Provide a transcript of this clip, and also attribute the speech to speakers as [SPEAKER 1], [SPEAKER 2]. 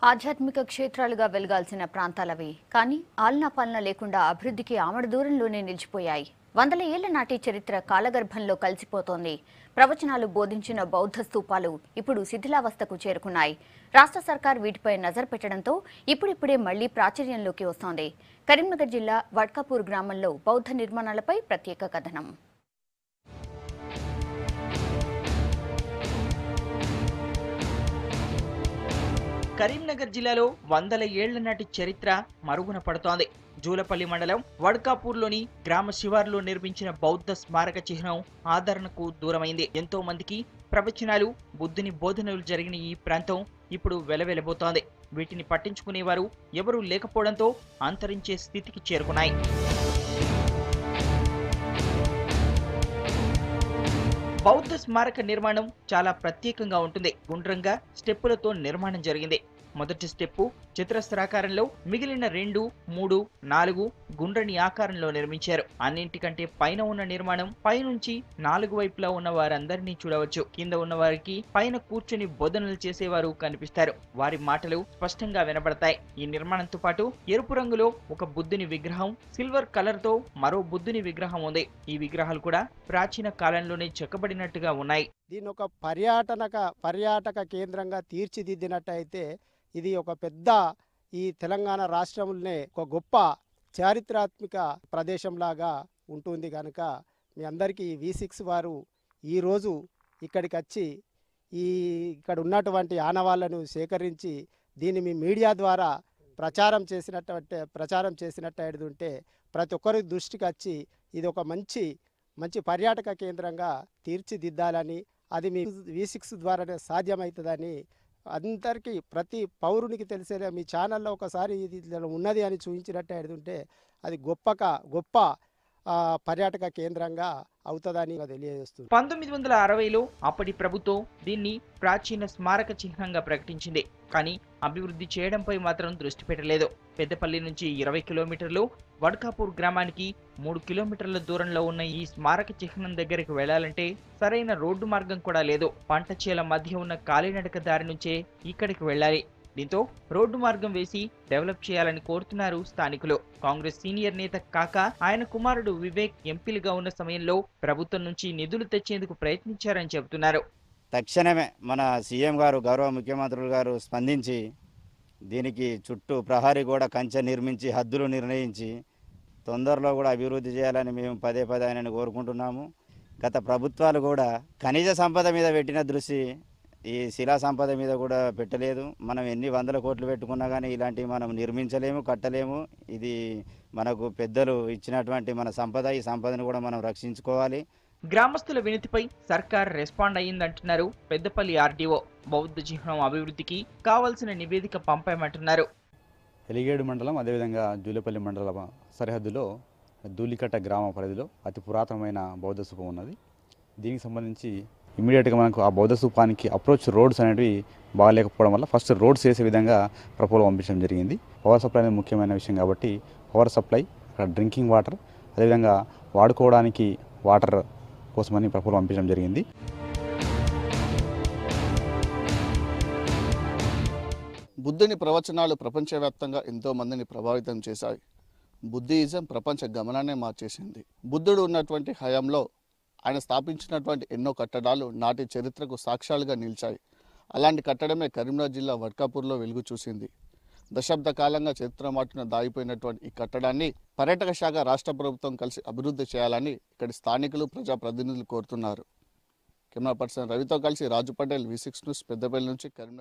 [SPEAKER 1] ఆధ్యాత్మిక క్షేత్రాలుగా వెలగాల్సిన ప్రాంతాలవి కానీ ఆలనా పాలన లేకుండా అభివృద్ధికి ఆమడ దూరంలోనే నిలిచిపోయాయి. వందల ఏళ్ల నాటి చరిత్ర కాలగర్భంలో కలిసిపోతోంది. ప్రవచనాలు బోధించిన బౌద్ధ స్తూపాలు ఇప్పుడు శిథిలావస్థకు చేరుకున్నాయి. రాష్ట్ర సర్కార్ వీటిపై నజర్ పెట్టడంతో ఇప్పుడిప్పుడే మళ్లీ ప్రాచుర్యంలోకి వస్తోంది. కరీంనగర్ జిల్లా వడ్కాపూర్ గ్రామంలో బౌద్ధ నిర్మాణాలపై ప్రత్యేక కథనం.
[SPEAKER 2] కరీంనగర్ జిల్లాలో వందల ఏళ్ల నాటి చరిత్ర మరుగున పడుతోంది. జూలపల్లి మండలం వడ్కాపూర్లోని గ్రామ శివారులో నిర్మించిన బౌద్ధ స్మారక చిహ్నం ఆదరణకు దూరమైంది. ఎంతో మందికి ప్రవచనాలు, బుద్ధుని బోధనలు జరిగిన ఈ ప్రాంతం ఇప్పుడు వెలవెలబోతోంది. వీటిని పట్టించుకునేవారు ఎవరూ లేకపోవడంతో అంతరించే స్థితికి చేరుకున్నాయి. బౌద్ధ స్మారక నిర్మాణం చాలా ప్రత్యేకంగా ఉంటుంది. గుండ్రంగా స్టెప్పులతో నిర్మాణం జరిగింది. మొదటి స్టెప్పు చతురస్రాకారంలో, మిగిలిన 2, 3, 4 గుండ్రని ఆకారంలో నిర్మించారు. అన్నింటికంటే పైన ఉన్న నిర్మాణం పైనుంచి 4 వైపులా ఉన్న వారందరినీ చూడవచ్చు. కింద ఉన్న వారికి పైన కూర్చుని బోధనలు చేసేవారు కనిపిస్తారు. వారి మాటలు స్పష్టంగా వినబడతాయి. ఈ నిర్మాణంతో పాటు ఎరుపు రంగులో ఒక బుద్ధుని విగ్రహం, సిల్వర్ కలర్ తో మరో బుద్ధుని విగ్రహం ఉంది. ఈ విగ్రహాలు కూడా ప్రాచీన కాలంలోనే చెక్కబడినట్టుగా ఉన్నాయి.
[SPEAKER 3] దీని ఒక పర్యాటక కేంద్రంగా తీర్చిదిద్దినట్టయితే ఇది ఒక పెద్ద ఈ తెలంగాణ రాష్ట్రంలోనే ఒక గొప్ప చారిత్రాత్మక ప్రదేశంలాగా ఉంటుంది. కనుక మీ అందరికీ V6 వారు ఈరోజు ఇక్కడికి వచ్చి ఇక్కడ ఉన్నటువంటి ఆనవాళ్లను సేకరించి దీన్ని మీ మీడియా ద్వారా ప్రచారం చేసినట్టు ఉంటే ప్రతి ఒక్కరి దృష్టికి వచ్చి ఇది ఒక మంచి పర్యాటక కేంద్రంగా తీర్చిదిద్దాలని, అది మీ V6 ద్వారానే సాధ్యమవుతుందని అందరికీ ప్రతి పౌరునికి తెలిసేలా మీ ఛానల్లో ఒకసారి ఇది ఉన్నది అని చూపించినట్టు ఉంటే అది గొప్ప పర్యాటక కేంద్రంగా అవుతుందని తెలియజేస్తుంది.
[SPEAKER 2] 1960లో అప్పటి ప్రభుత్వం దీన్ని ప్రాచీన స్మారక చిహ్నంగా ప్రకటించింది. కానీ అభివృద్ధి చేయడంపై మాత్రం దృష్టి పెట్టలేదు. పెద్దపల్లి నుంచి 20 కిలోమీటర్లు, వడ్కాపూర్ గ్రామానికి 3 కిలోమీటర్ల దూరంలో ఉన్న ఈ స్మారక చిహ్నం దగ్గరికి వెళ్లాలంటే సరైన రోడ్డు మార్గం కూడా లేదు. పంట చేల మధ్య ఉన్న కాలినడక దారి నుంచే ఇక్కడికి వెళ్ళాలి. దీంతో రోడ్డు మార్గం వేసి డెవలప్ చేయాలని కోరుతున్నారు స్థానికులు. కాంగ్రెస్ సీనియర్ నేత కాక ఆయన కుమారుడు వివేక్ ఎంపీలుగా ఉన్న సమయంలో ప్రభుత్వం నుంచి నిధులు తెచ్చేందుకు ప్రయత్నించారని చెబుతున్నారు.
[SPEAKER 4] తక్షణమే మన సీఎం గారు, గౌరవ ముఖ్యమంత్రులు గారు స్పందించి దీనికి చుట్టూ ప్రహరీ గోడ కంచె నిర్మించి హద్దులు నిర్ణయించి తొందరలో కూడా అభివృద్ధి చేయాలని మేము పదే ఆయనని కోరుకుంటున్నాము. గత ప్రభుత్వాలు కూడా ఖనిజ సంపద మీద పెట్టిన దృష్టి ఈ శిలా సంపద మీద కూడా పెట్టలేదు. మనం ఎన్ని వందల కోట్లు పెట్టుకున్నా కానీ ఇలాంటివి మనం నిర్మించలేము, కట్టలేము. ఇది మనకు పెద్దలు ఇచ్చినటువంటి మన సంపద. ఈ సంపదను కూడా మనం రక్షించుకోవాలి.
[SPEAKER 2] గ్రామస్తుల వినతిపై సర్కార్ రెస్పాండ్ అయ్యిందంటున్నారు పెద్దపల్లి ఆర్డీఓ. బౌద్ధ చిహ్నం అభివృద్ధికి కావాల్సిన నివేదిక పంపామంటున్నారు.
[SPEAKER 5] ఎలిగేడు మండలం, అదేవిధంగా జూలపల్లి మండల సరిహద్దులో ధూళికట్ట గ్రామ పరిధిలో అతి పురాతనమైన బౌద్ధ స్తూపం ఉన్నది. దీనికి సంబంధించి ఇమీడియట్గా మనకు ఆ బౌద్ధ స్తూపానికి అప్రోచ్ రోడ్స్ అనేవి బాగాలేకపోవడం వల్ల ఫస్ట్ రోడ్స్ వేసే విధంగా ప్రపోజల్ పంపించడం జరిగింది. పవర్ సప్లై అనేది ముఖ్యమైన విషయం కాబట్టి పవర్ సప్లై, డ్రింకింగ్ వాటర్, అదేవిధంగా వాడుకోవడానికి వాటర్ కోసమని ప్రపోజల్ పంపించడం జరిగింది.
[SPEAKER 6] బుద్ధుని ప్రవచనాలు ప్రపంచవ్యాప్తంగా ఎంతో మందిని ప్రభావితం చేశాయి. బుద్ధిజం ప్రపంచ గమనాన్నే మార్చేసింది. బుద్ధుడు ఉన్నటువంటి హయాంలో ఆయన స్థాపించినటువంటి ఎన్నో కట్టడాలు నాటి చరిత్రకు సాక్ష్యాలుగా నిలిచాయి. అలాంటి కట్టడమే కరీంనగర్ జిల్లా వడ్కాపూర్లో వెలుగు చూసింది. దశాబ్ద కాలంగా చరిత్ర మాటున దాగిపోయినటువంటి ఈ కట్టడాన్ని పర్యాటక శాఖ, రాష్ట్ర ప్రభుత్వం కలిసి అభివృద్ధి చేయాలని ఇక్కడి స్థానికులు, ప్రజాప్రతినిధులు కోరుతున్నారు. కెమెరా పర్సన్ రవితో కలిసి రాజు పటేల్, V6 న్యూస్, పెద్దపల్లి నుంచి కరీంనగర్.